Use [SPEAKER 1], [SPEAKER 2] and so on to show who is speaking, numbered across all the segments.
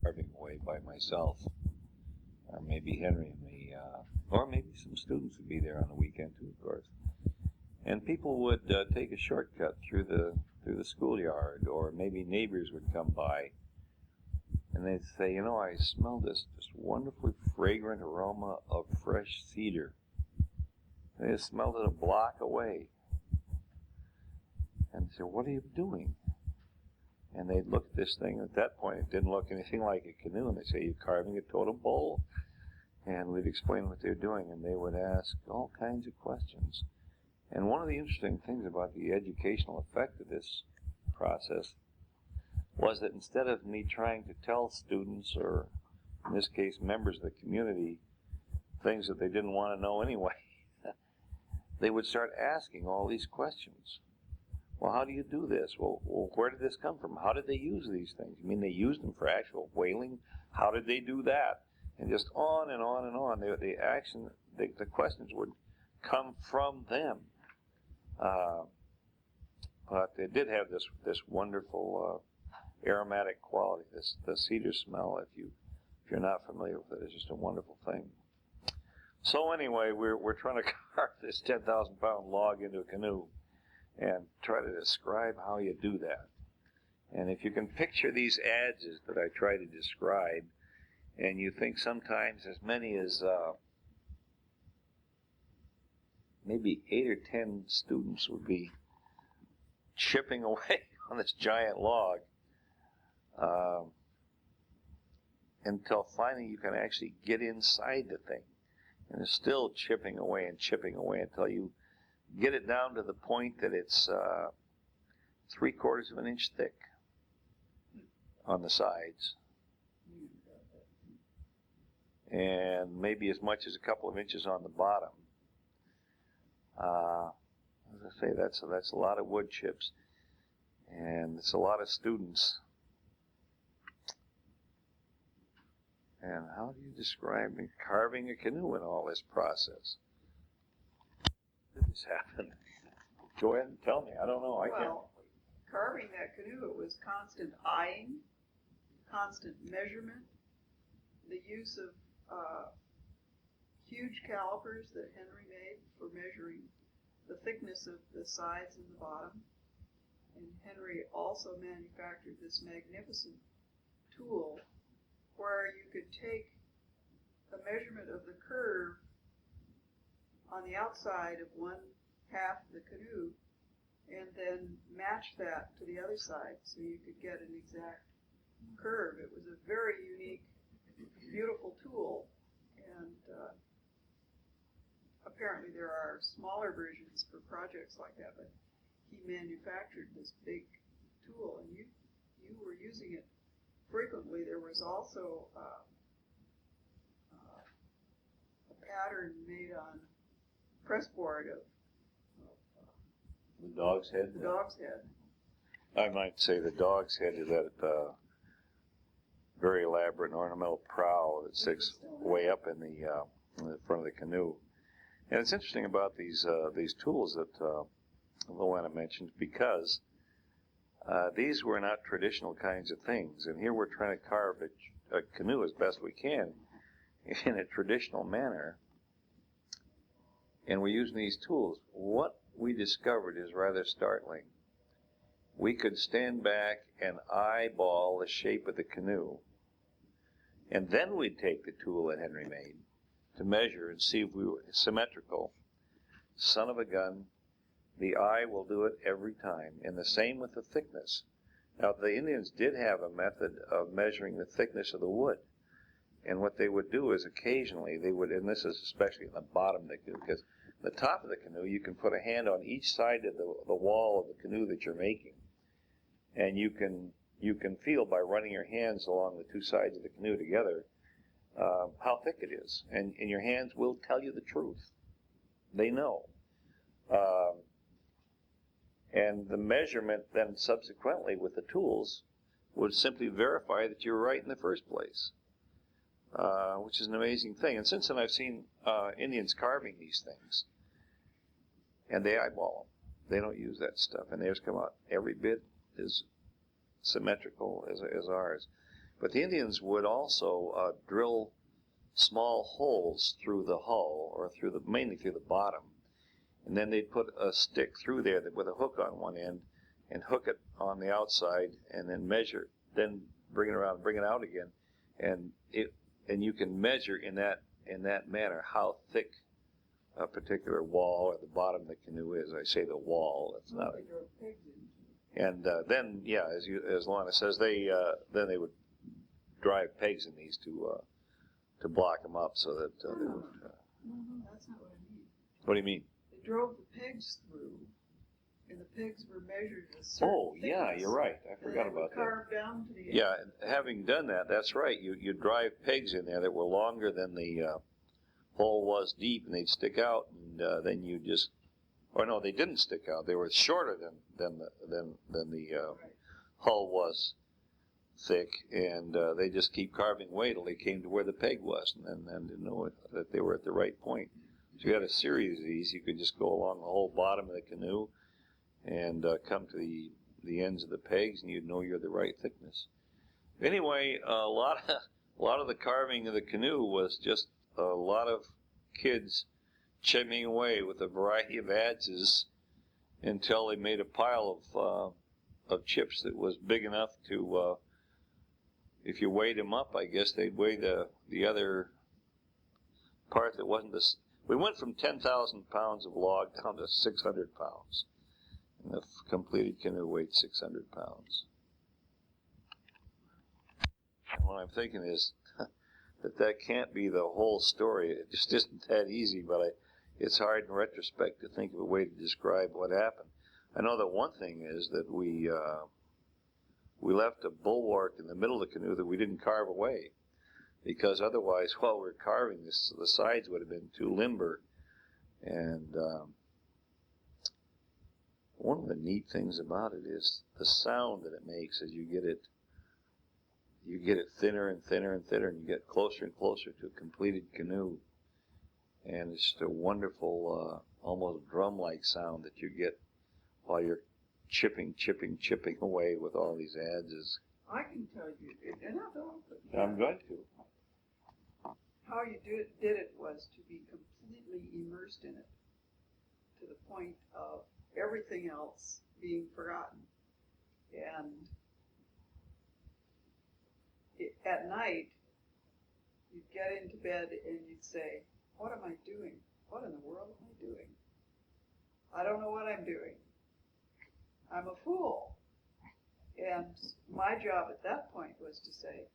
[SPEAKER 1] carving away by myself, or maybe Henry and me, or maybe some students would be there on the weekend too, of course. And people would take a shortcut through the schoolyard, or maybe neighbors would come by, and they'd say, you know, I smell this wonderfully fragrant aroma of fresh cedar. And they smelled it a block away. And they said, what are you doing? And they'd look at this thing. At that point, it didn't look anything like a canoe. And they'd say, you're carving a totem pole? And we'd explain what they're doing, and they would ask all kinds of questions. And one of the interesting things about the educational effect of this process was that instead of me trying to tell students, or in this case members of the community, things that they didn't want to know anyway, they would start asking all these questions. Well, how do you do this? Well, where did this come from? How did they use these things? You mean they used them for actual whaling? How did they do that? And just on and on and on. The questions would come from them. But it did have this wonderful aromatic quality. The cedar smell, if you're not familiar with it, is just a wonderful thing. So anyway, we're trying to carve this 10,000-pound log into a canoe and try to describe how you do that. And if you can picture these adges that I try to describe, and you think sometimes as many as maybe 8 or 10 students would be chipping away on this giant log, until finally you can actually get inside the thing. And it's still chipping away until you get it down to the point that it's 3/4 of an inch thick on the sides, and maybe as much as a couple of inches on the bottom. As I say, that's a lot of wood chips, and it's a lot of students. And how do you describe carving a canoe in all this process? How did this happen? Go ahead and tell me. I don't know. I can't.
[SPEAKER 2] Carving that canoe, it was constant eyeing, constant measurement, the use of huge calipers that Henry made for measuring the thickness of the sides and the bottom. And Henry also manufactured this magnificent tool where you could take the measurement of the curve on the outside of one half of the canoe and then match that to the other side so you could get an exact curve. It was a very unique, beautiful tool, and apparently there are smaller versions for projects like that, but he manufactured this big tool, and you were using it frequently. There was also a pattern made on pressboard of
[SPEAKER 1] the dog's head.
[SPEAKER 2] The dog's head.
[SPEAKER 1] I might say the dog's head is that very elaborate and ornamental prow that sticks way up in the front of the canoe. And it's interesting about these tools that Luana mentioned, because these were not traditional kinds of things. And here we're trying to carve a canoe as best we can in a traditional manner. And we're using these tools. What we discovered is rather startling. We could stand back and eyeball the shape of the canoe, and then we'd take the tool that Henry made to measure and see if we were symmetrical. Son of a gun, the eye will do it every time, and the same with the thickness. Now, the Indians did have a method of measuring the thickness of the wood, and what they would do is occasionally they would, and this is especially at the bottom of the canoe, because the top of the canoe, you can put a hand on each side of the wall of the canoe that you're making, and you can feel by running your hands along the two sides of the canoe together how thick it is, and your hands will tell you the truth. They know. And the measurement then subsequently with the tools would simply verify that you were right in the first place, which is an amazing thing. And since then I've seen Indians carving these things, and they eyeball them. They don't use that stuff, and theirs come out every bit as symmetrical as ours. But the Indians would also drill small holes through the hull, or mainly through the bottom, and then they'd put a stick through there with a hook on one end, and hook it on the outside, and then measure, then bring it around, bring it out again, and you can measure in that manner how thick a particular wall or the bottom of the canoe is. I say the wall. It's not. And then, yeah, as Lana says, then they would drive pegs in these to block them up so that they would.
[SPEAKER 2] No, that's not what I mean.
[SPEAKER 1] What do you mean?
[SPEAKER 2] They drove the pegs through, and the pegs were measured a certain
[SPEAKER 1] Oh, yeah,
[SPEAKER 2] thickness,
[SPEAKER 1] you're right. I forgot
[SPEAKER 2] and they were
[SPEAKER 1] about that.
[SPEAKER 2] carved down to the end.
[SPEAKER 1] Yeah, having done that, that's right. You drive pegs in there that were longer than the hole was deep, and they'd stick out, and then you just, or no, they didn't stick out. They were shorter than the
[SPEAKER 2] Right.
[SPEAKER 1] hull was thick, and they just keep carving away till they came to where the peg was, and then to know that they were at the right point. So you had a series of these. You could just go along the whole bottom of the canoe and come to the ends of the pegs, and you'd know you're the right thickness. Anyway, a lot of the carving of the canoe was just a lot of kids chipping away with a variety of adzes until they made a pile of chips that was big enough to, if you weighed them up, I guess they'd weigh the other part that wasn't this. We went from 10,000 pounds of log down to 600 pounds. And the completed canoe weighed 600 pounds. And what I'm thinking is that can't be the whole story. It just isn't that easy, but it's hard in retrospect to think of a way to describe what happened. I know that one thing is that we left a bulwark in the middle of the canoe that we didn't carve away, because otherwise, while we're carving this, the sides would have been too limber. And one of the neat things about it is the sound that it makes as you get it thinner and thinner and thinner, and you get closer and closer to a completed canoe. And it's just a wonderful, almost drum-like sound that you get while you're chipping away with all these adzes.
[SPEAKER 2] I can tell you, and
[SPEAKER 1] I'm going to.
[SPEAKER 2] how you did it was to be completely immersed in it, to the point of everything else being forgotten. And at night, you'd get into bed and you'd say, what am I doing? What in the world am I doing? I don't know what I'm doing. I'm a fool. And my job at that point was to say,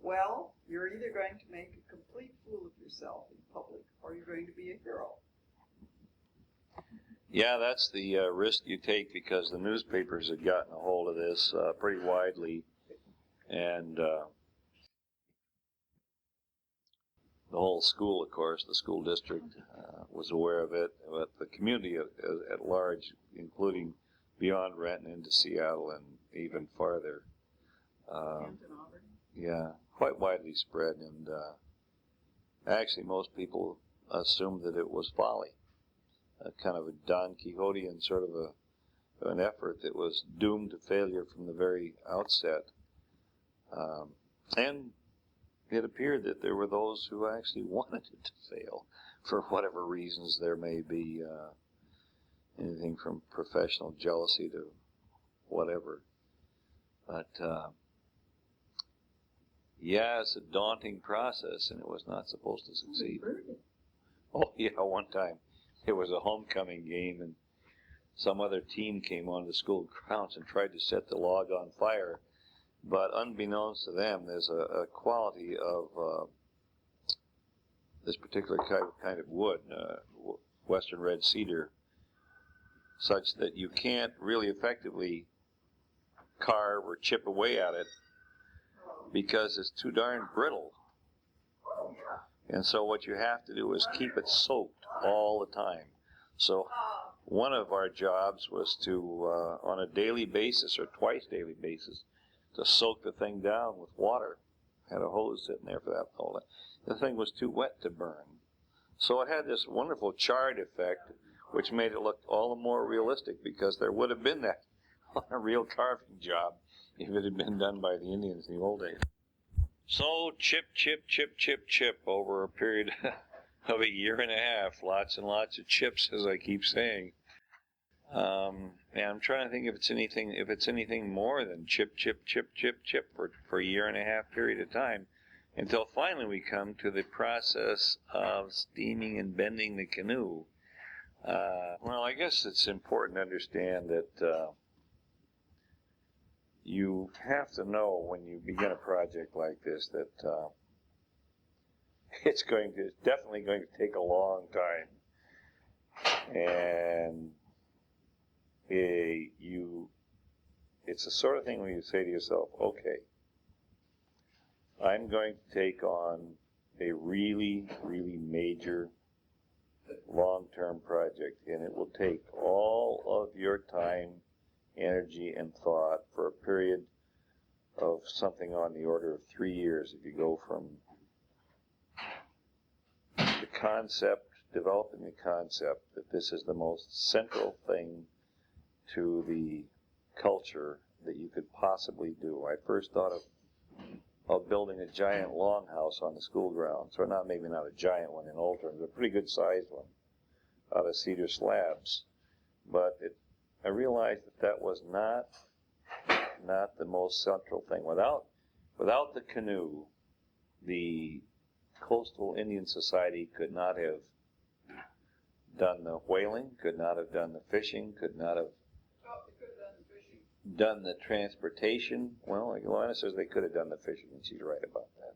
[SPEAKER 2] well, you're either going to make a complete fool of yourself in public, or you're going to be a hero.
[SPEAKER 1] Yeah, that's the risk you take, because the newspapers had gotten a hold of this pretty widely, and the whole school, of course, the school district was aware of it, but the community at large, including beyond Renton into Seattle and even farther.
[SPEAKER 2] Hampton, Auburn.
[SPEAKER 1] Yeah, quite widely spread, and actually most people assumed that it was folly, a kind of a Don Quixotean sort of an effort that was doomed to failure from the very outset. And it appeared that there were those who actually wanted it to fail, for whatever reasons there may be, anything from professional jealousy to whatever. But yeah, it's a daunting process, and it was not supposed to succeed. Oh yeah, one time it was a homecoming game, and some other team came onto the school grounds and tried to set the log on fire. But unbeknownst to them, there's a quality of this particular kind of wood, western red cedar, such that you can't really effectively carve or chip away at it because it's too darn brittle. And so what you have to do is keep it soaked all the time. So one of our jobs was to, on a daily basis or twice daily basis, to soak the thing down with water. Had a hose sitting there for that whole day. The thing was too wet to burn. So it had this wonderful charred effect, which made it look all the more realistic, because there would have been that on a real carving job if it had been done by the Indians in the old days. So chip over a period of a year and a half. Lots and lots of chips, as I keep saying. And I'm trying to think if it's anything more than chip for a year and a half period of time, until finally we come to the process of steaming and bending the canoe. Well, I guess it's important to understand that you have to know when you begin a project like this that it's definitely going to take a long time, and it's the sort of thing where you say to yourself, okay, I'm going to take on a really, really major long-term project, and it will take all of your time, energy, and thought for a period of something on the order of 3 years if you go from the concept, developing the concept that this is the most central thing to the culture that you could possibly do. I first thought of building a giant longhouse on the school grounds, or maybe not a giant one in old terms, a pretty good sized one out of cedar slabs. But I realized that was not the most central thing. Without the canoe, the coastal Indian society could not have done the whaling, could not have done the fishing, could not have done the transportation. Well, Ilana says they could have done the fishing, and she's right about that.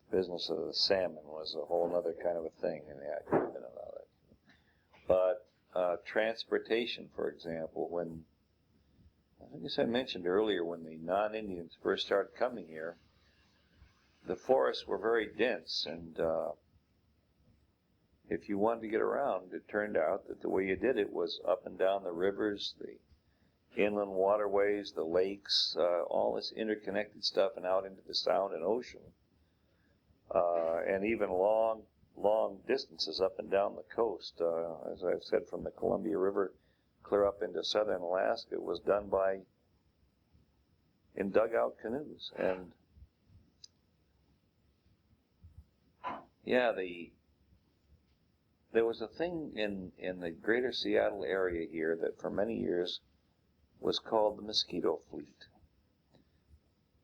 [SPEAKER 1] The business of the salmon was a whole other kind of a thing, and yeah, it could have been about it. But transportation, for example, I guess I mentioned earlier, when the non-Indians first started coming here, the forests were very dense, and if you wanted to get around, it turned out that the way you did it was up and down the rivers, the inland waterways, the lakes, all this interconnected stuff, and out into the sound and ocean, and even long distances up and down the coast. As I've said, from the Columbia River clear up into southern Alaska, it was done in dugout canoes. And yeah, there was a thing in the greater Seattle area here that for many years was called the mosquito fleet.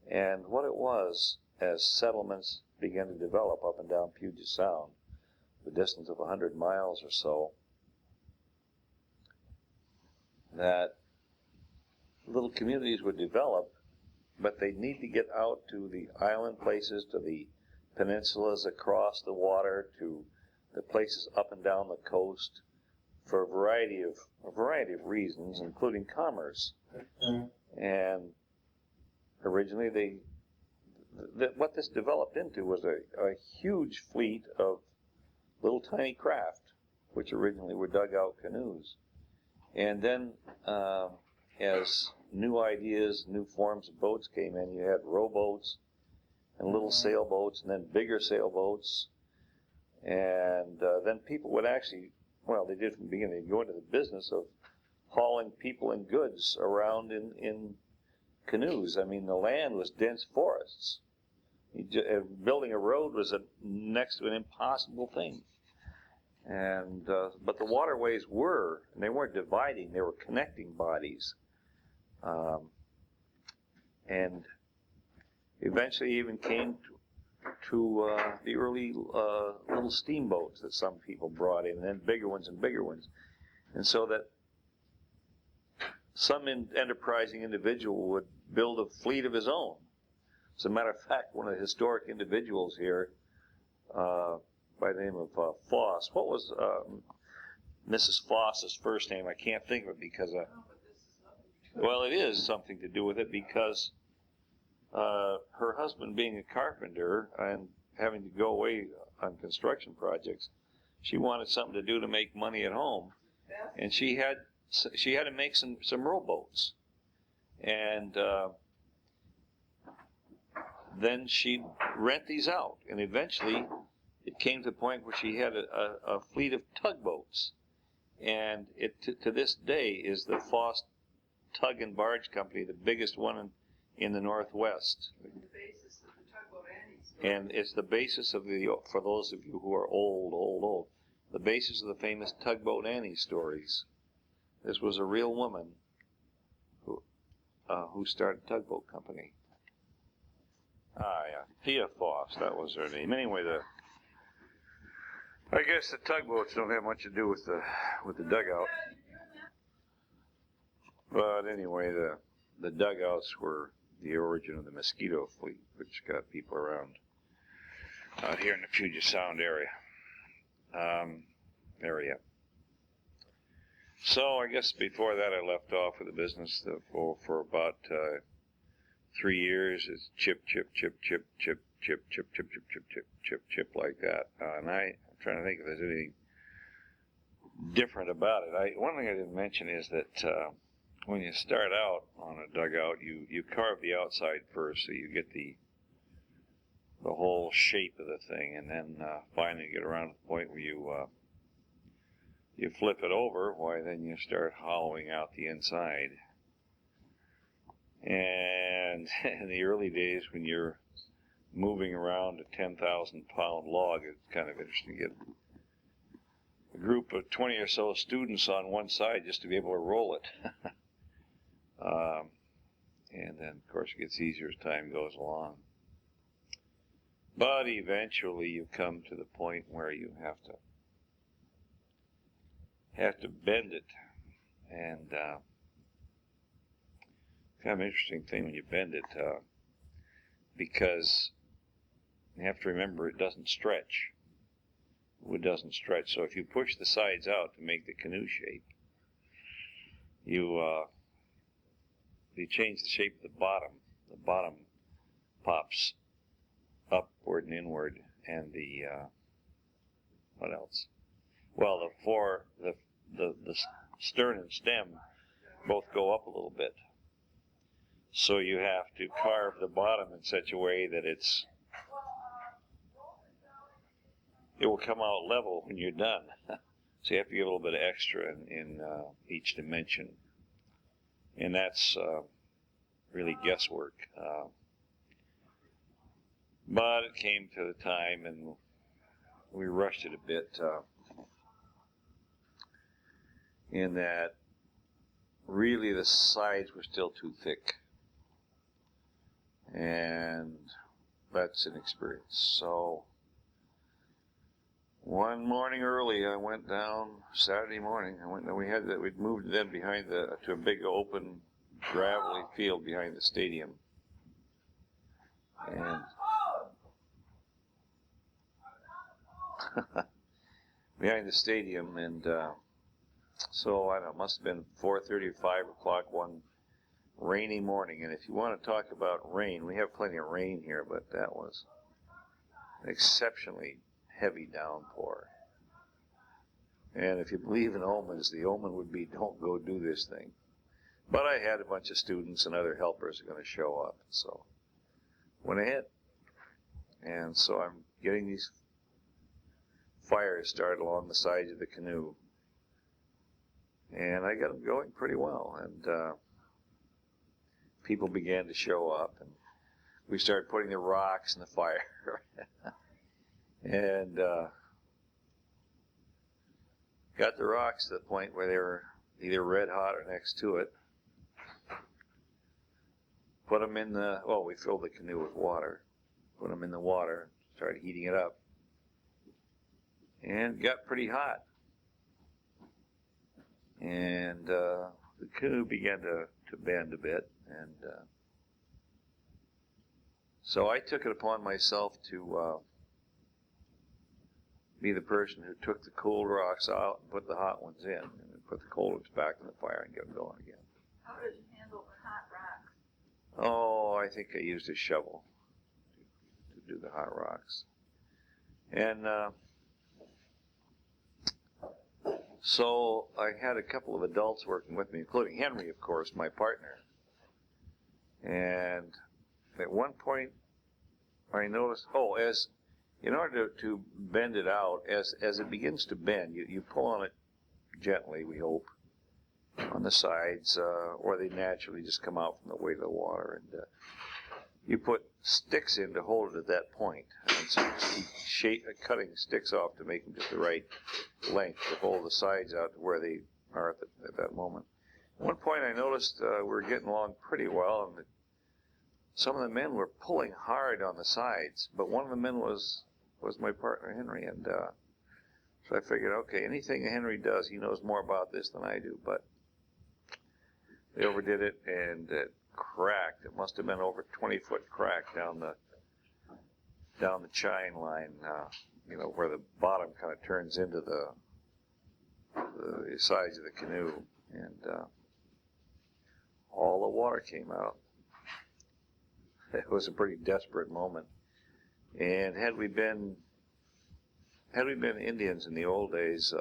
[SPEAKER 1] And what it was, as settlements began to develop up and down Puget Sound, the distance of 100 miles or so, that little communities would develop, but they'd need to get out to the island places, to the peninsulas across the water, to the places up and down the coast, for a variety of reasons, including commerce. And originally, what this developed into was a huge fleet of little tiny craft, which originally were dugout canoes. And then, as new ideas, new forms of boats came in, you had rowboats and little sailboats, and then bigger sailboats. And then people would actually, well, they did from the beginning, they'd go into the business of hauling people and goods around in canoes. I mean, the land was dense forests. Building a road was next to an impossible thing. And but the waterways and they weren't dividing, they were connecting bodies. And eventually even came to the early little steamboats that some people brought in, and then bigger ones and bigger ones. And so that some enterprising individual would build a fleet of his own. As a matter of fact, one of the historic individuals here, by the name of Foss, what was Mrs. Foss's first name? I can't think of it because, well, it is something to do with it, because her husband being a carpenter and having to go away on construction projects, she wanted something to do to make money at home, and she had to make some rowboats, and then she'd rent these out, and eventually it came to the point where she had a fleet of tugboats, and it to this day is the Foss Tug and Barge Company, the biggest one in the Northwest.
[SPEAKER 2] The basis of the tugboat
[SPEAKER 1] And it's the basis of for those of you who are old, the basis of the famous Tugboat Annie stories. This was a real woman who started a tugboat company. Ah, yeah, Pia Foss, that was her name. Anyway, I guess the tugboats don't have much to do with the dugout. But anyway, the dugouts were the origin of the mosquito fleet, which got people around out here in the Puget Sound area. So I guess before that I left off with the business for about 3 years. It's chip like that. And I'm trying to think if there's anything different about it. One thing I didn't mention is that when you start out on a dugout, you carve the outside first, so you get the whole shape of the thing, and then finally you get around to the point where you flip it over. Why, then you start hollowing out the inside. And in the early days, when you're moving around a 10,000-pound log, it's kind of interesting to get a group of 20 or so students on one side just to be able to roll it. And then, of course, it gets easier as time goes along. But eventually you come to the point where you have to bend it. And kind of an interesting thing when you bend it, because you have to remember it doesn't stretch. Wood doesn't stretch. So if you push the sides out to make the canoe shape, you change the shape of the bottom. The bottom pops upward and inward, and the what else? Well, the stern and stem both go up a little bit. So you have to carve the bottom in such a way that it will come out level when you're done. So you have to give a little bit of extra in each dimension. And that's really guesswork. But it came to the time, and we rushed it a bit, in that really the sides were still too thick. And that's an experience. So one morning early, I went down, Saturday morning, we'd moved then behind to a big open gravelly field behind the stadium. And behind the stadium, and so I don't know, it must have been 4:30 or 5 o'clock one rainy morning. And if you want to talk about rain, we have plenty of rain here, but that was an exceptionally heavy downpour. And if you believe in omens, the omen would be, don't go do this thing. But I had a bunch of students and other helpers who are going to show up, so went ahead. And so I'm getting these fires started along the sides of the canoe, and I got them going pretty well. And people began to show up, and we started putting the rocks in the fire. And got the rocks to the point where they were either red hot or next to it. Put them in we filled the canoe with water. Put them in the water, started heating it up, and got pretty hot. And the canoe began to bend a bit, and so I took it upon myself to be the person who took the cold rocks out and put the hot ones in, and put the cold ones back in the fire and get them going again.
[SPEAKER 2] How did you handle the hot rocks?
[SPEAKER 1] Oh, I think I used a shovel to do the hot rocks. And so I had a couple of adults working with me, including Henry, of course, my partner. And at one point, I noticed, in order to bend it out, as it begins to bend, you pull on it gently, we hope, on the sides, or they naturally just come out from the weight of the water. And you put sticks in to hold it at that point. And so you cutting sticks off to make them just the right length to hold the sides out to where they are at that moment. At one point I noticed we were getting along pretty well, and some of the men were pulling hard on the sides, but one of the men was my partner Henry, and so I figured, okay, anything Henry does, he knows more about this than I do, but they overdid it, and it cracked. It must have been over 20-foot crack down the chine line, where the bottom kind of turns into the sides of the canoe, and all the water came out. It was a pretty desperate moment. And had we been Indians in the old days,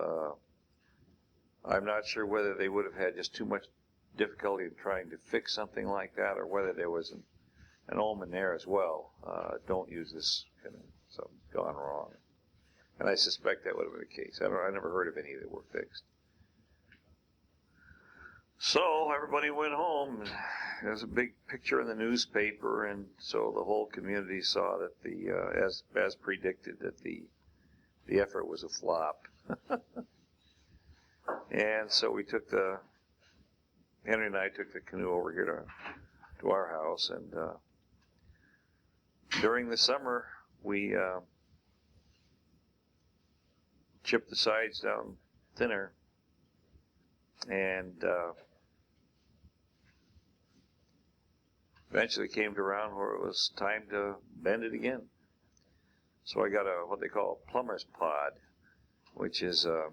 [SPEAKER 1] I'm not sure whether they would have had just too much difficulty in trying to fix something like that, or whether there was an omen there as well. Don't use this canoe, something's gone wrong. And I suspect that would have been the case. I never heard of any that were fixed. So everybody went home, and there was a big picture in the newspaper, and so the whole community saw that as predicted, that the effort was a flop. And so Henry and I took the canoe over here to our house, and during the summer we chipped the sides down thinner, and eventually came to around where it was time to bend it again. So I got what they call a plumber's pod, which is a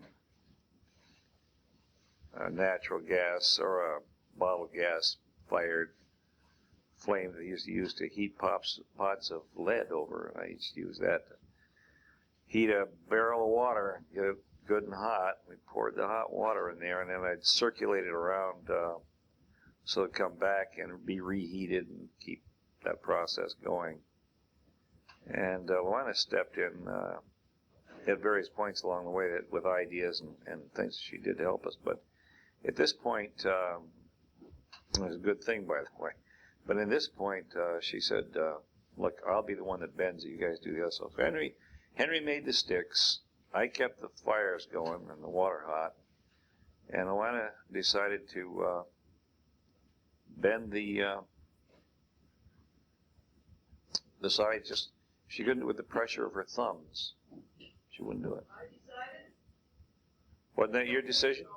[SPEAKER 1] natural gas or a bottle gas fired flame that they used to use to heat pots of lead over. I used to use that to heat a barrel of water, get it good and hot. We poured the hot water in there, and then I'd circulate it around so it'd come back and be reheated and keep that process going. And Luana stepped in at various points along the way with ideas and things she did to help us. But at this point, it was a good thing, by the way. But in this point, she said, look, I'll be the one that bends it. You guys do the other stuff. So Henry made the sticks. I kept the fires going and the water hot. And Luana decided to bend the sides. Just she couldn't do it with the pressure of her thumbs. She wouldn't do it.
[SPEAKER 2] I decided.
[SPEAKER 1] Wasn't that your decision?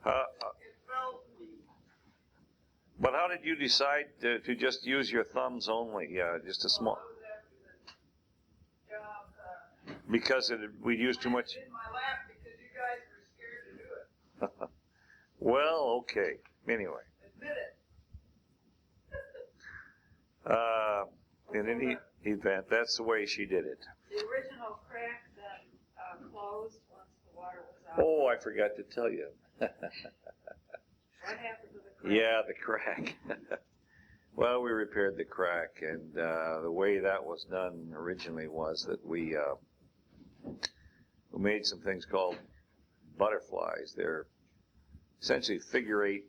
[SPEAKER 2] It fell to me.
[SPEAKER 1] But how did you decide to just use your thumbs only? Just a small.
[SPEAKER 2] Well, I was after the job.
[SPEAKER 1] Because we'd use too much.
[SPEAKER 2] In my lap because you guys were scared to do it.
[SPEAKER 1] Well, okay. Anyway.
[SPEAKER 2] Admit it.
[SPEAKER 1] In any event, that's the way she did it.
[SPEAKER 2] The original crack then closed once the water was out.
[SPEAKER 1] Oh, I forgot to tell you.
[SPEAKER 2] What happened to the crack?
[SPEAKER 1] Yeah, the crack. Well, we repaired the crack, and the way that was done originally was that we made some things called butterflies. They're essentially figure-8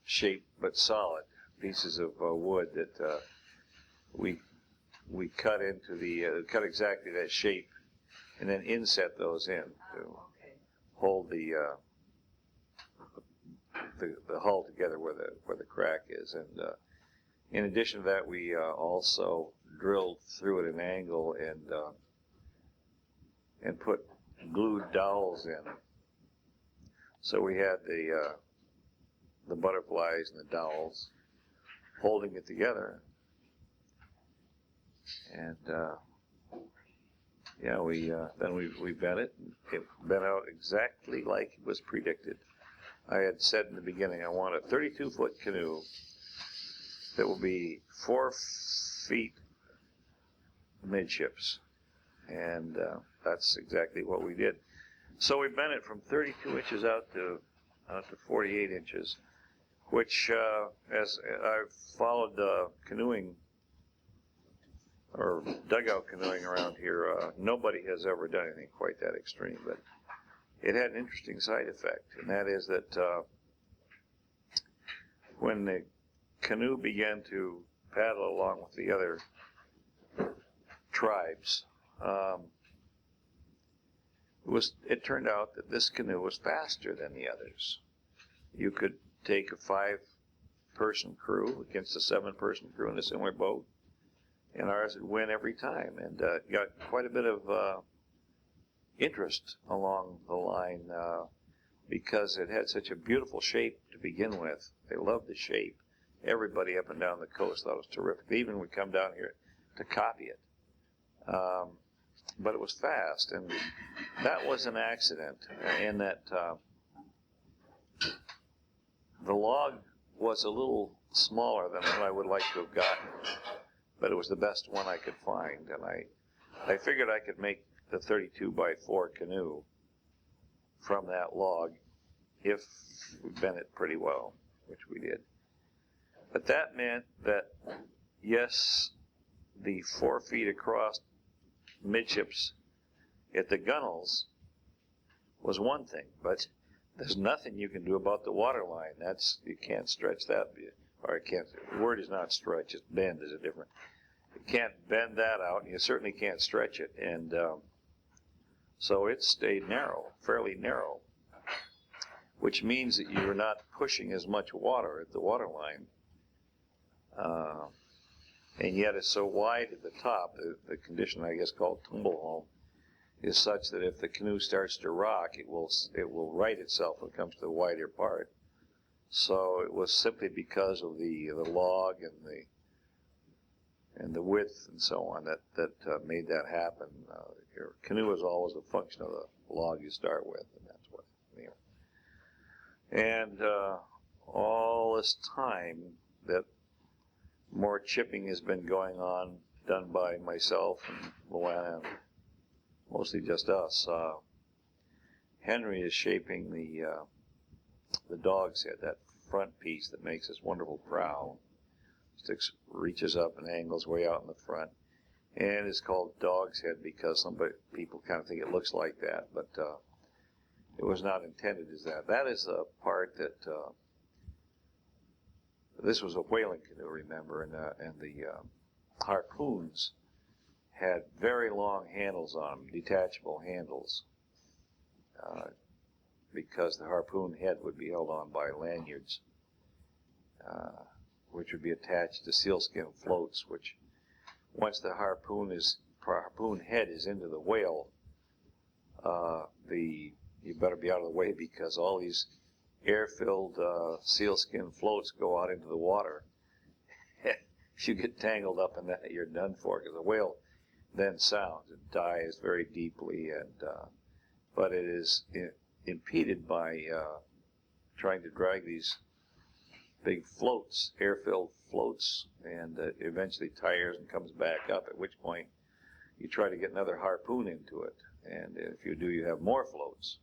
[SPEAKER 1] shaped but solid pieces of wood that we cut into cut exactly that shape, and then inset those in to hold the hull together where the crack is. And in addition to that, we also drilled through at an angle and put glued dowels in. So we had the butterflies and the dowels holding it together. And yeah, we bent it. And it bent out exactly like it was predicted. I had said in the beginning I want a 32-foot canoe that will be 4 feet midships, and that's exactly what we did. So we bent it from 32 inches out to 48 inches, which as I've followed canoeing or dugout canoeing around here, nobody has ever done anything quite that extreme, but it had an interesting side effect, and that is that when the canoe began to paddle along with the other tribes. It turned out that this canoe was faster than the others. You could take a 5-person crew against a 7-person crew in a similar boat, and ours would win every time, and got quite a bit of interest along the line because it had such a beautiful shape to begin with. They loved the shape. Everybody up and down the coast thought it was terrific. They even would come down here to copy it. But it was fast, and that was an accident in that the log was a little smaller than what I would like to have gotten, but it was the best one I could find, and I figured I could make the 32 by 4 canoe from that log if we bent it pretty well, which we did. But that meant that, yes, the 4 feet across midships at the gunnels was one thing, but there's nothing you can do about the water line. You can't stretch that, or it can't, the word is not stretch, it's bend is a different. You can't bend that out, and you certainly can't stretch it, and so it stayed narrow, fairly narrow, which means that you're not pushing as much water at the water line, and yet it's so wide at the top, the condition I guess called tumble home, is such that if the canoe starts to rock, it will right itself when it comes to the wider part. So it was simply because of the log and the width and so on that made that happen. Your canoe is always a function of the log you start with, and that's what. And all this time that more chipping has been going on, done by myself and Luana, and mostly just us. Henry is shaping the dog's head, that front piece that makes this wonderful prow. Reaches up and angles way out in the front, and it's called dog's head because people kind of think it looks like that, but it was not intended as that. That is a part that this was a whaling canoe, remember, and the harpoons had very long handles on them, detachable handles, because the harpoon head would be held on by lanyards, which would be attached to sealskin floats, which once the harpoon head is into the whale, you better be out of the way because all these air-filled sealskin floats go out into the water. If you get tangled up in that, you're done for, because the whale then sounds and dies very deeply, and but it is impeded by trying to drag these big floats, air-filled floats, and eventually tires and comes back up, at which point you try to get another harpoon into it, and if you do, you have more floats.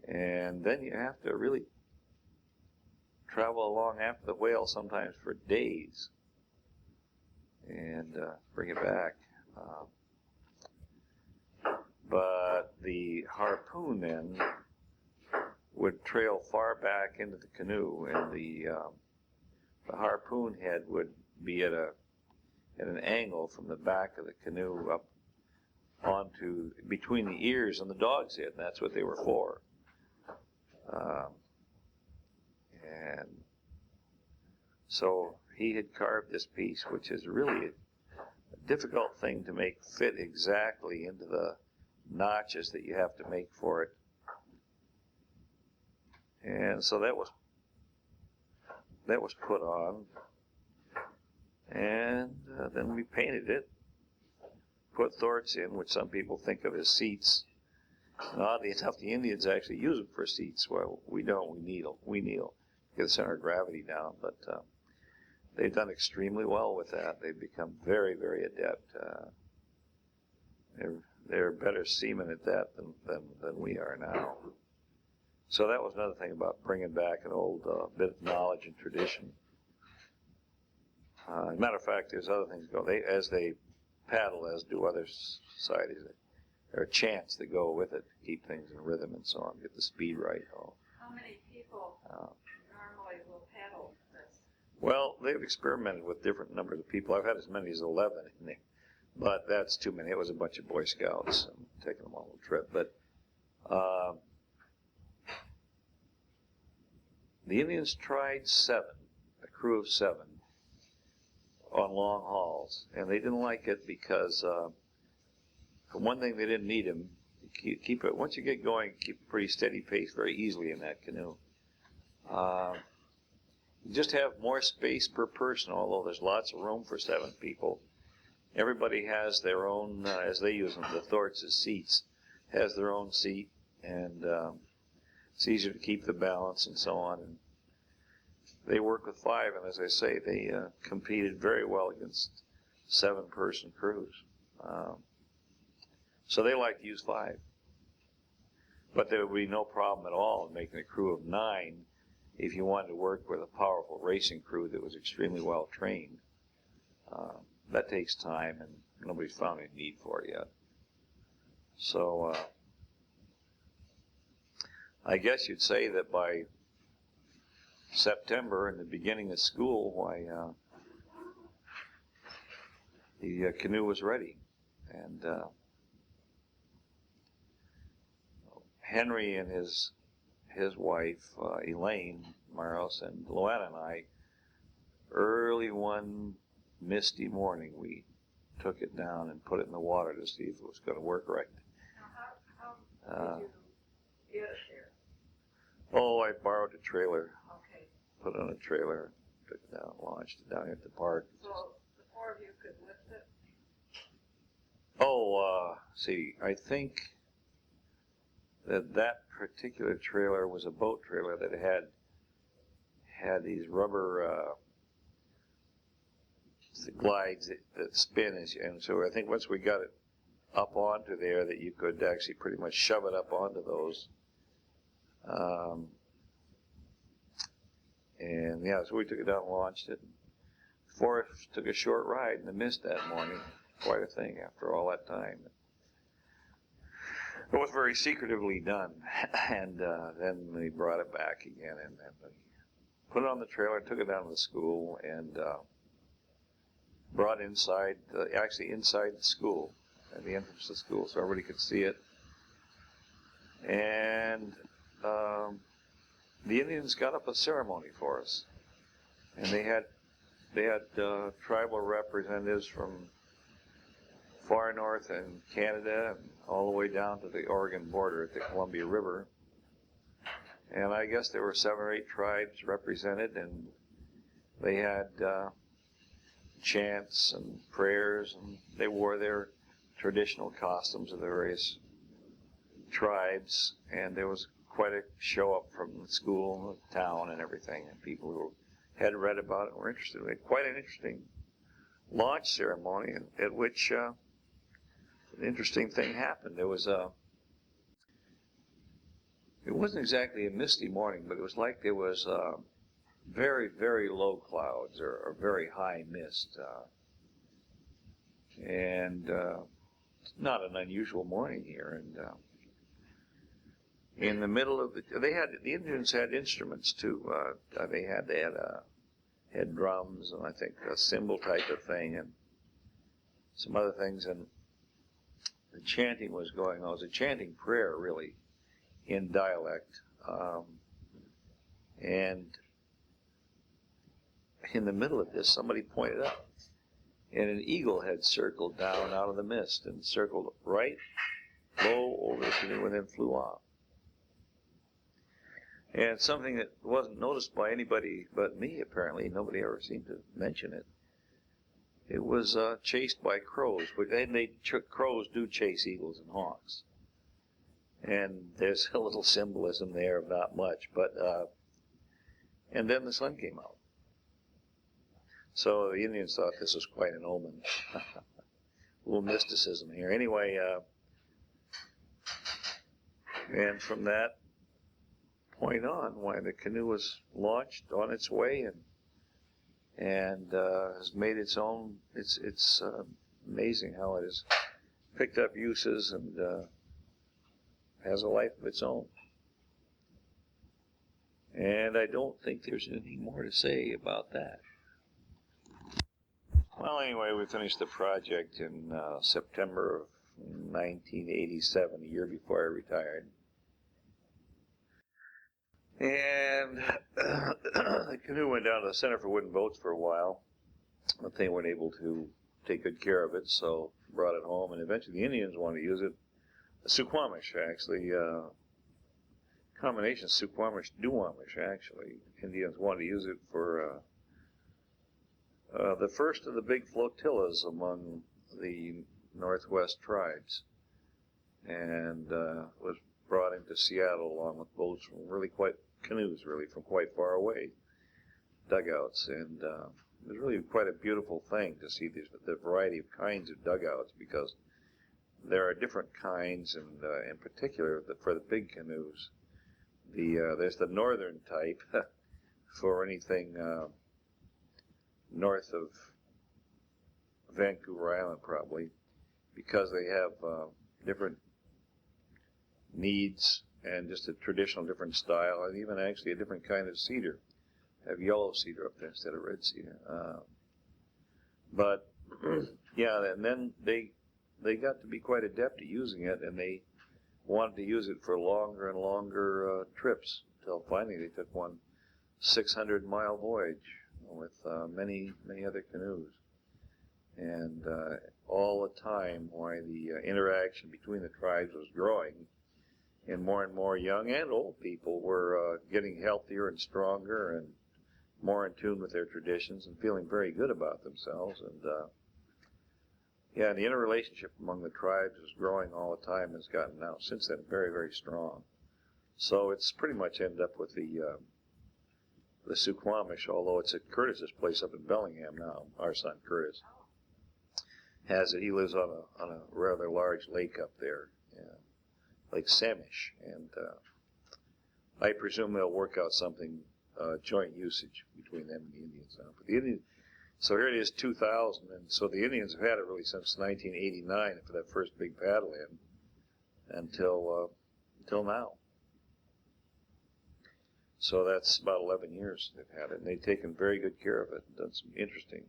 [SPEAKER 1] And then you have to really travel along after the whale sometimes for days and bring it back. But the harpoon then would trail far back into the canoe, and the harpoon head would be at an angle from the back of the canoe up onto between the ears and the dog's head, and that's what they were for. And so he had carved this piece, which is really a difficult thing to make fit exactly into the notches that you have to make for it. And so that was put on, and then we painted it, put thwarts in, which some people think of as seats. And oddly enough, the Indians actually use them for seats. Well, we don't. We kneel, get the center of gravity down. But they've done extremely well with that. They've become very, very adept. They're better seamen at that than we are now. So that was another thing about bringing back an old bit of knowledge and tradition. As a matter of fact, there's other things go. As they paddle, as do other societies, there are chants that go with it to keep things in rhythm and so on, get the speed right.
[SPEAKER 3] How many people normally will paddle this?
[SPEAKER 1] Well, they've experimented with different numbers of people. I've had as many as 11 in there, but that's too many. It was a bunch of Boy Scouts taking them on a little trip. But the Indians tried 7, a crew of 7, on long hauls, and they didn't like it because, for one thing, they didn't need them. Keep it once you get going, keep a pretty steady pace very easily in that canoe. You just have more space per person, although there's lots of room for 7 people. Everybody has their own, as they use them, the thwarts as seats, has their own seat, and it's easier to keep the balance and so on. And they work with 5, and as I say, they competed very well against 7-person crews. So they like to use 5. But there would be no problem at all in making a crew of 9 if you wanted to work with a powerful racing crew that was extremely well trained. That takes time, and nobody's found any need for it yet. So I guess you'd say that by September and the beginning of school, why the canoe was ready. And Henry and his wife, Elaine Maros, and Luana and I, early one misty morning, we took it down and put it in the water to see if it was going to work right.
[SPEAKER 2] How did you get it there?
[SPEAKER 1] Oh, I borrowed a trailer,
[SPEAKER 2] Okay.
[SPEAKER 1] put it on a trailer, took it down, launched it down here at the park.
[SPEAKER 2] So the 4 of you could lift it?
[SPEAKER 1] Oh, see, I think that particular trailer was a boat trailer that had these rubber glides that spin, and so I think once we got it up onto there, that you could actually pretty much shove it up onto those. And yeah, so we took it down and launched it. Forrest took a short ride in the mist that morning. Quite a thing after all that time. It was very secretively done, and then we brought it back again, and then we put it on the trailer, took it down to the school, and brought inside, actually inside the school, at the entrance to the school, so everybody could see it. And the Indians got up a ceremony for us, and they had tribal representatives from far north in Canada and all the way down to the Oregon border at the Columbia River. And I guess there were 7 or 8 tribes represented, and they had chants and prayers, and they wore their traditional costumes of the various tribes, and there was quite a show up from the school and the town and everything, and people who had read about it and were interested. We had quite an interesting launch ceremony at which an interesting thing happened. There was it wasn't exactly a misty morning, but it was like there was very, very low clouds or very high mist. And it's not an unusual morning here. And in the middle of the Indians had instruments too. They had drums and I think a cymbal type of thing and some other things, and the chanting was going on. It was a chanting prayer, really, in dialect. And in the middle of this, somebody pointed up, and an eagle had circled down out of the mist and circled right low over the canoe and then flew off. And something that wasn't noticed by anybody but me, apparently, nobody ever seemed to mention it. It was chased by crows, but crows do chase eagles and hawks. And there's a little symbolism there, not much, but, and then the sun came out. So the Indians thought this was quite an omen. A little mysticism here. Anyway, and from that point on, why the canoe was launched on its way and has made its own. It's amazing how it has picked up uses and has a life of its own. And I don't think there's anything more to say about that. Well, anyway, we finished the project in September of 1987, a year before I retired. And the canoe went down to the Center for Wooden Boats for a while, but they weren't able to take good care of it, so brought it home, and eventually the Indians wanted to use it. Suquamish, actually, combination Suquamish-Duwamish, actually. Indians wanted to use it for the first of the big flotillas among the Northwest tribes, and was brought into Seattle along with boats from canoes from quite far away, dugouts, and it was really quite a beautiful thing to see the variety of kinds of dugouts, because there are different kinds, and in particular for the big canoes, there's the northern type for anything north of Vancouver Island, probably, because they have different needs and just a traditional different style, and even actually a different kind of cedar. They have yellow cedar up there instead of red cedar. But yeah, and then they got to be quite adept at using it, and they wanted to use it for longer and longer trips, until finally they took one 600-mile voyage with many other canoes. And all the time while the interaction between the tribes was growing, and more young and old people were getting healthier and stronger and more in tune with their traditions and feeling very good about themselves. And yeah, and the interrelationship among the tribes is growing all the time, and has gotten now since then very strong. So it's pretty much ended up with the Suquamish, although it's at Curtis's place up in Bellingham now. Our son Curtis has it. He lives on a rather large lake up there, Lake Samish, and I presume they'll work out something joint usage between them and the Indians now. But the Indians, so here it is, 2000, and so the Indians have had it really since 1989 for that first big paddle in until now. So that's about 11 years they've had it, and they've taken very good care of it and done some interesting,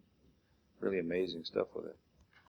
[SPEAKER 1] really amazing stuff with it.